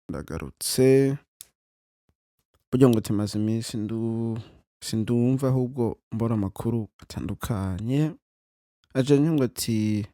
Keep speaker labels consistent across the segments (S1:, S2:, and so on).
S1: Ndagarutse burya ngo tumaze iminsi sindumva ahubwo mbona amakuru atandukanye ajanye ngo ati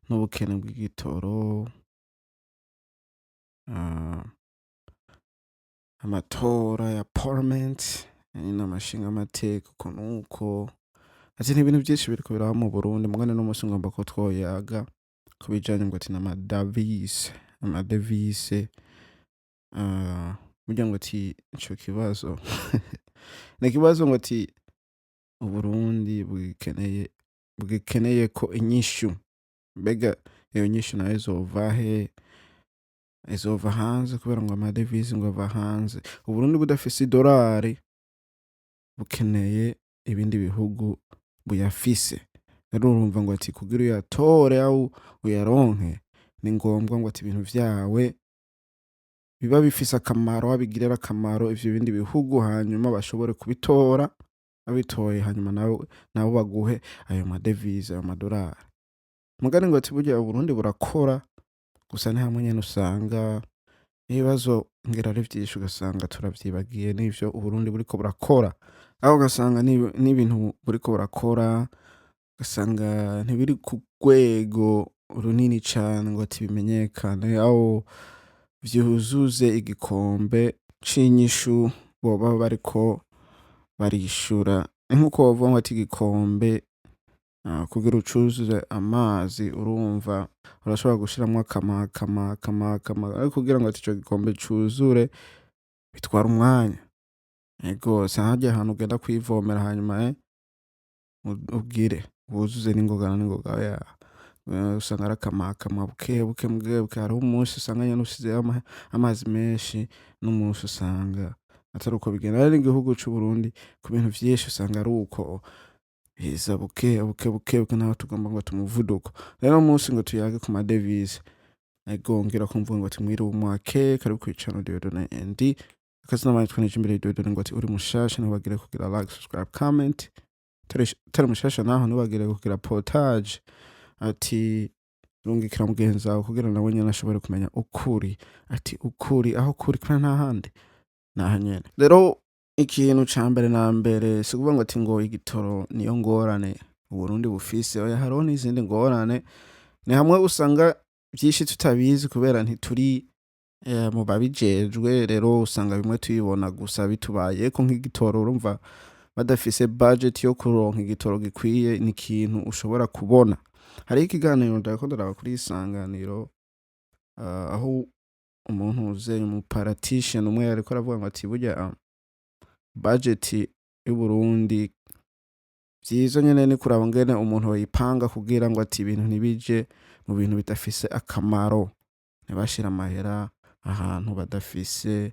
S1: n'ubukene bw'igitoro, ah, amatora ya parliament, inama nshingamateka uko nuko, ati n'ibintu vyinshi biriko biraba mu Burundi mugabo uno musi ngomba ko twoyaga ku bijanye ngo ati amadevise, burya ngo ati ico kibazo ni ikibazo ngo ati Uburundi bugikeneye ko inyishu, mbega iyo nyishu nayo izova he? Izova hanze kubera ngo amadevise ngo ava hanze. Uburundi budafise idorari bukeneye ibindi bihugu buyafise, rero urumva ngo ati kugira uyatore au uyaronke ni ngombwa ngo ati ibintu vyawe biba bifise akamaro, wabigirira akamaro ivyo bindi bihugu hanyuma bashobore kubitora, babitoye hanyuma nabo baguhe ayo madevise, ayo madorari. Mugani ngo ati burya Uburundi burakora gusa ni hamwe nyene usanga ibibazo ngira ari vyinshi ugasanga turavyibagiye n'ivyo Uburundi buriko burakora, aho ugasanga n'ibintu buriko burakora ugasanga ntibiri ku rwego runini cane ngo ati bimenyekane, aho vyuzuze igikombe c'inyishu boba bariko barishura. Ni nkuko wovuga ngo ati igikombe kugira ucuzuze amazi urumva urashobora gushiramwo akama ariko kugira ngo ati ico gikombe cuzure bitwara umwanya. Ego si harya hantu ugenda kwivomera hanyuma ugire wuzuze n'ingoga oya, usanga ari akama bukebuke hariho umunsi usanga nyene ushizeho amazi menshi n'umunsi usanga atari uko bigenda. Rero n'igihugu c'Uburundi ku bintu vyinshi usanga ari uko biza buke naho tugomba ngo tumuvuduko. Rero uno munsi ngo tuyage ku madevise, ego ngira ko mvuga ngo ati mwiriwe umwake karibu kw'icano Dieudonné ND, akazina banje twanije imbere Dieudonné ngo ati uri mushasha ntibagire kugira like, subscribe, comment, utari mushasha naho ntibagire kugira potage, ati rungikira mugenzi wawe kugira nawe nyene ashobore kumenya ukuri, ati ukuri aho kuri kandi nta handi naha nyene. Rero ikintu ca mbere na mbere si ukuvuga ngo ati ngo igitoro niyo ngorane Uburundi bufise, oya hariho n'izindi ngorane, ni hamwe usanga vyinshi tutabizi kubera ntituri mu babijejwe, rero usanga bimwe tubibona gusa bitubayeko nk'igitoro. Urumva badafise budget yo kuronka igitoro gikwiye ni ikintu ushobora kubona. Hariho ikiganiro ndariko ndaraba kuri Isanganiro, aho umuntu umuparatician umwe yariko aravuga ngo ati burya budget y'Uburundi vyiza nyene ni kuraba ngene umuntu yoyipanga kugira ngo ati ibintu ntibije mu bintu bidafise akamaro, ntibashire amahera ahantu badafise,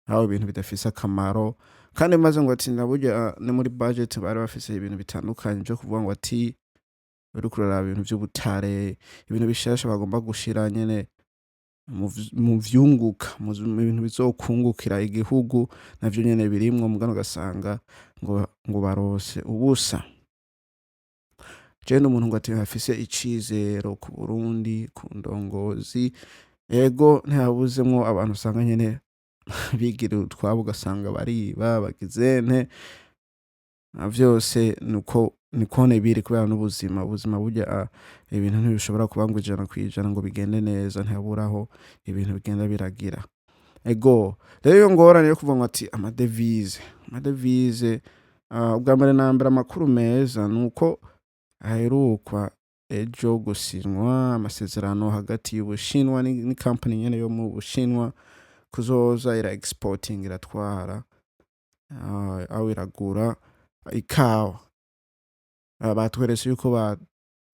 S1: aho ibintu bidafise akamaro. Kandi maze ngo ati na burya ni muri budget bari bafise ibintu bitandukanye vyo kuvuga ngo ati uriko uraraba ibintu vy'ubutare, ibintu bishasha bagomba gushira nyene mu vyunguka, mu bintu bizokungukira igihugu navyo nyene birimwo, mugabo ugasanga ngo barose ubusa. Jewe n'umuntu ngo ati afise icizero ku Burundi, ku ndongozi, ego ntihabuzemwo abantu usanga nyene bigirira utwabo ugasanga bariba bagizente, vyose niko biri kubera n'ubuzima burya ibintu ntibishobora kuba ngo 100% ngo bigende neza, ntihaburaho ibintu bigenda biragira. Ego rero iyo ngorane yo kuvuga ngo ati amadevise ubwa mbere na mbere amakuru meza nuko aherukwa ejo gusinywa amasezerano hagati y'Ubushinwa ni company nyene yo mu Bushinwa kuzoza exporting iratwara aho iragura ikawa. Batweretse yuko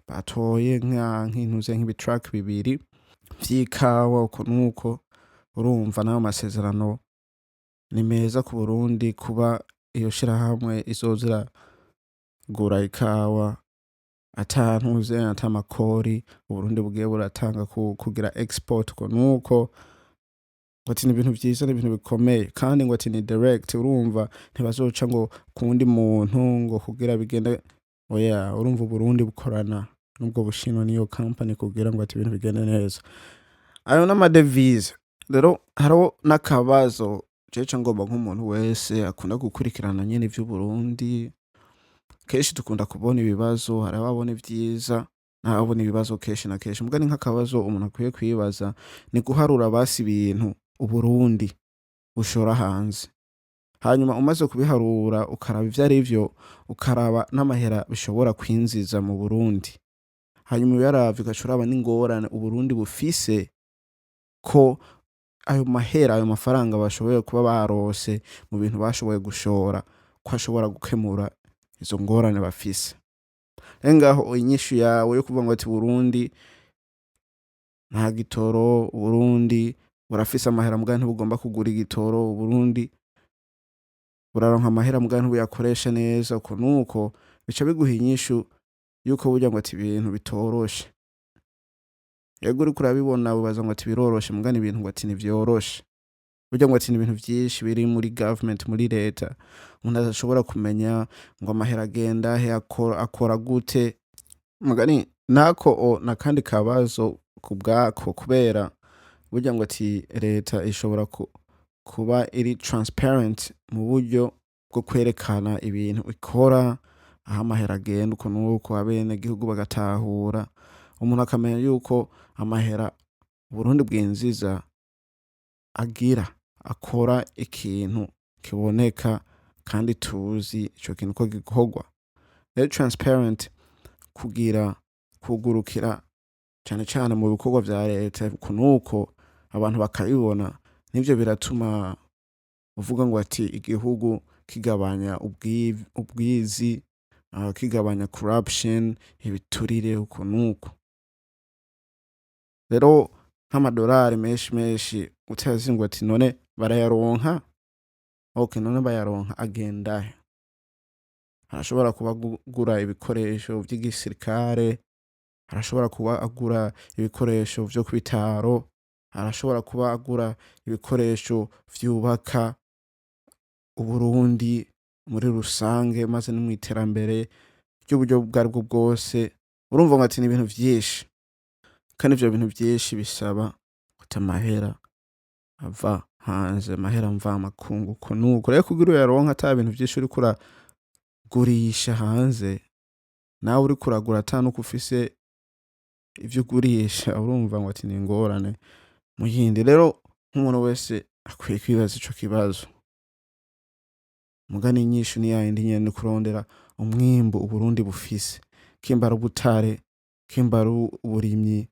S1: batoye nk'ibitruck bibiri vy'ikawa uko nuko, urumva nayo masezerano ni meza ku Burundi kuba iyo shirahamwe izoza iragura ikawa ata amakori Uburundi bugiye buratanga kugira export uko nuko. Ngo ati ni ibintu vyiza, ni ibintu bikomeye kandi ngo ati ni direct, urumva ntibazoca ngo kuwundi muntu ngo kugira bigende, oya urumva Uburundi bukorana n'ubwo Bushinwa niyo company kugira ngo ati ibintu bigende neza. Ayo n'amadevise Rero hariho n'akabazo jewe ngomba nk'umuntu wese akunda gukurikirana nyene ivy'Uburundi, kenshi dukunda kubona ibibazo, hari ababona ivyiza n'ababona ibibazo kenshi na kenshi. Muga ni nk'akabazo umuntu akwiye kwibaza, ni guharura basi ibintu Uburundi bushora hanze. Hanyuma umaze kubiharura ukaraba ivyo arivyo, ukaraba n'amahera bishobora kwinjiza mu Burundi. Hanyuma uyaravye ugaca uraba n'ingorane Uburundi bufise ko ayo mahera, ayo mafaranga bashoboye kuba barose mu bintu bashoboye gushora, ko ashobora gukemura izo ngorane bafise. Rero ngaho inyishu yawe yo kuvuga ngo ati Burundi nta gitoro, Uburundi burafise amahera muga ntibugomba kugura igitoro, Uburundi buraronka amahera muga ntibuyakoresha neza, uko nuko bica biguha inyishu yuko burya ngo ati ibintu bitoroshe. Ego uriko urabibona wibaza ngo ati biroroshe muga ni ibintu ngo ati ntivyoroshe. Burya ngo ati ni ibintu vyinshi biri muri government, muri leta, umuntu adashobora kumenya ngo amahera agenda he, akora gute. Mugani nako n'akandi kabazo kubwako, kubera burya ngo ati leta ishobora kuba iri transparent mu buryo bwo kwerekana ibintu ikora, aho amahera agenda uko nuko abenegihugu bagatahura, umuntu akamenya yuko amahera Uburundi bwinjiza akora ikintu kiboneka kandi tuzi ico kintu ko gikorwa. Rero transparent kugurukira cane cane mu bikorwa vya leta uko nuko abantu bakabibona, nivyo biratuma uvuga ngo ati igihugu kigabanya ubwizi, kigabanya corruption, ibiturire uko nuko. Rero nk'amadolari menshi utazi ngo ati none barayaronka? Okay, none bayaronka agenda he? Arashobora kuba agura ibikoresho vy'igisirikare, arashobora kuba agura ibikoresho vyo ku bitaro, arashobora kuba agura ibikoresho vyubaka Uburundi muri rusange, maze no mw'iterambere ry'uburyo bwaribwo bwose. Urumva ngo ati ni ibintu vyinshi, kandi ivyo bintu vyinshi bisaba guta amahera ava hanze, amahera mva makungu uko nuko. Rero kugira uyaronke ata bintu vyinshi uriko uragurisha hanze, nawe uriko uragura ata nuko ufise ivyo ugurisha, urumva ngo ati ni ingorane mu yindi. Rero nk'umuntu wese akwiye kwibaza ico kibazo. Muga n'inyishu ni yayindi nyene, kurondera umwimbu Uburundi bufise, kimba ari ubutare, kimba ari uburimyi,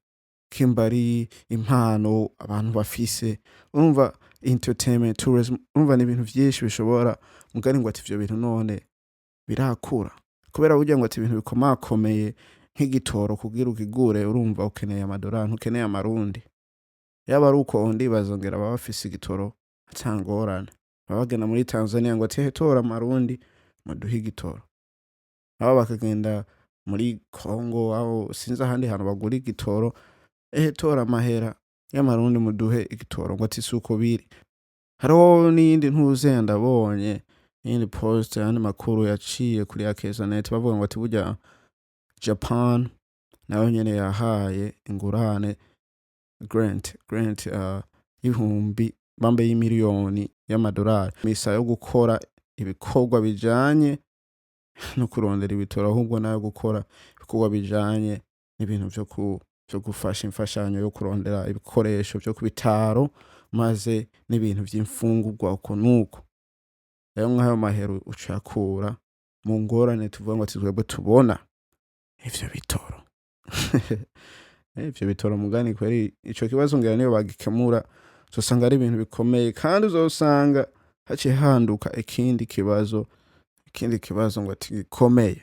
S1: kimba ari impano abantu bafise, urumva entertainment, tourism, urumva ni ibintu vyinshi bishobora. Muga ngo ati ivyo bintu none birakura, kubera burya ngo ati ibintu bikomakomeye nk'igitoro kugira ukigure, urumva ukeneye amadolari, ntukeneye amarundi. Yaba ari uko ndibazongera baba bafise igitoro ata ngorane, baba bagenda muri Tanzania ngo ati tora amarundi muduhe igitoro, abo bakagenda muri Congo aho sinzi ahandi hantu bagura igitoro, tora amahera y'amarundi muduhe igitoro, ngo ati suko biri. Hariho n'iyindi ntuze ndabonye, n'iyindi post yandi makuru yaciye kuri Akezanet bavuga ngo ati burya Japan nayo nyene yahaye ingurane grant y'ibihumbi bambe y'imiliyoni y'amadolari misa yo gukora ibikorwa bijanye no kurondera ibitoro, ahubwo nayo gukora ibikorwa bijanye n'ibintu vyo gufasha imfashanyo yo kurondera ibikoresho vyo ku bitaro, maze n'ibintu vy'imfungurwa uko nuko. Rero nk'ayo mahera ucakura mu ngorane tuvuga ngo ati twebwe tubona ivyo bitoro. Ivyo bitoro mugani kweri ico kibazo ngira niyo bagikemura uzosanga ari ibintu bikomeye, kandi uzosanga haciye handuka ikindi kibazo ngo ati gikomeye.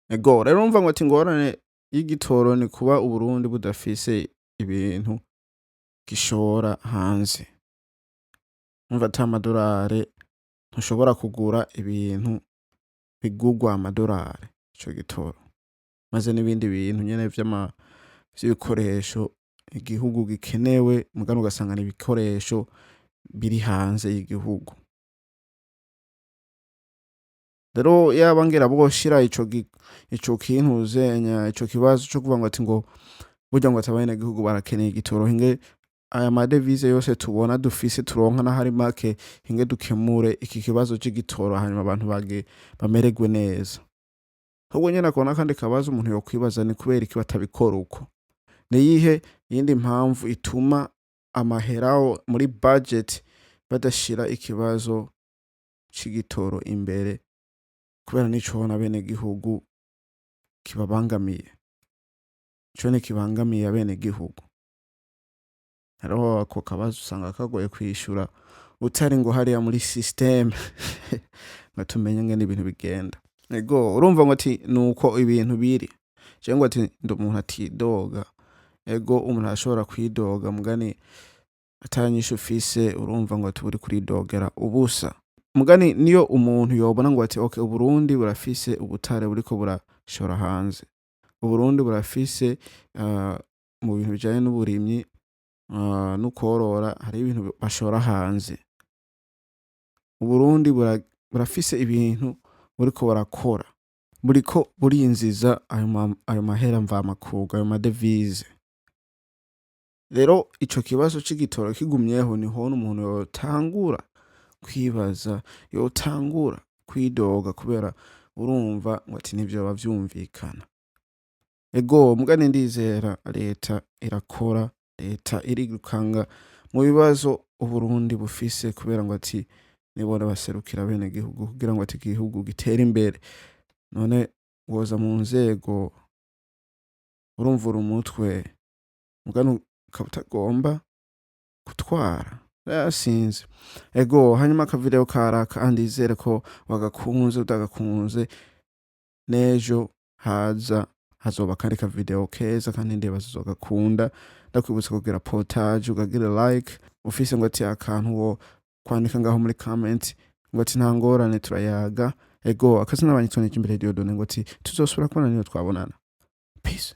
S1: Ego rero urumva ngo ati ingorane y'igitoro ni kuba Uburundi budafise ibintu gishora hanze. Urumva ata amadolari ntushobora kugura ibintu bigurwa amadolari ico gitoro, maze n'ibindi bintu nyene vy'ibikoresho igihugu gikenewe mugano ugasanga ni ibikoresho biri hanze y'igihugu. Rero yaba ngira boshira ico kintu uzenya ico kibazo co kuvuga ngo ati ngo burya ngo ati abenegihugu barakeneye igitoro, aya madevize yose tubona dufise turonka n'ahari make hinge dukemure iki kibazo c'igitoro hanyuma abantu bamererwe neza. Ahubwo nyene akaba n'akandi kabazo umuntu yokwibaza ni kubera iki batabikora uko? Niyihe yindi mpamvu ituma amahera muri budget badashira ikibazo c'igitoro imbere kubera nico ubona abenegihugu kibabangamiye. Ico kibangamiye abenegihugu. Rero ako kabazo usanga kagoye kwishura utari ngo hariya muri system ngo tumenye ngene ibintu bigenda. Ego urumva ngo ati nuko ibintu biri. Je ngo ati ndi umuntu atidoga. Ego umuntu ashobora kwidoga mugani atanyisha ufise urumva ngo ati uri kuridogera ubusa. Mugani niyo umuntu yobona ngo ati okay Uburundi burafise ubutare buriko burashora hanze. Uburundi burafise mu bintu bijanye n'uburimyi no korora hari ibintu bashora hanze. Uburundi burafise ibintu buriko barakora. Buriko burinziza ayo mahera mvamakungu, ayo madevize. Rero ico kibazo c'igitoro kigumyeho niho n'umuntu yotangura kwibaza, yotangura kwidoga kubera urumva ngo ati nivyo bavyumvikana. Ego mugani ndizera leta irakora, leta irigukanga mu bibazo Uburundi bufise kubera ngo ati nibona baserukira abenegihugu kugira ngo ati igihugu gitere imbere. None woza mu nzego urumvura umutwe mugani ukaba gutwara sinzi. Ego hanyuma akavideo karaka andizere ko wagakunze utagakunze nejo hazoba kari ka video keza kandi ndibaza uzogakunda. Ndakwibutsa kugira potage ukagira like ufise ngo ati akantu wo kwandika ngaho muri comment ngo ati nta ngorane turayaga. Ego akazina abanyitone cy'imbere Dieudonne ngo ati tuzosubira kubona niyo twabonana. Peace.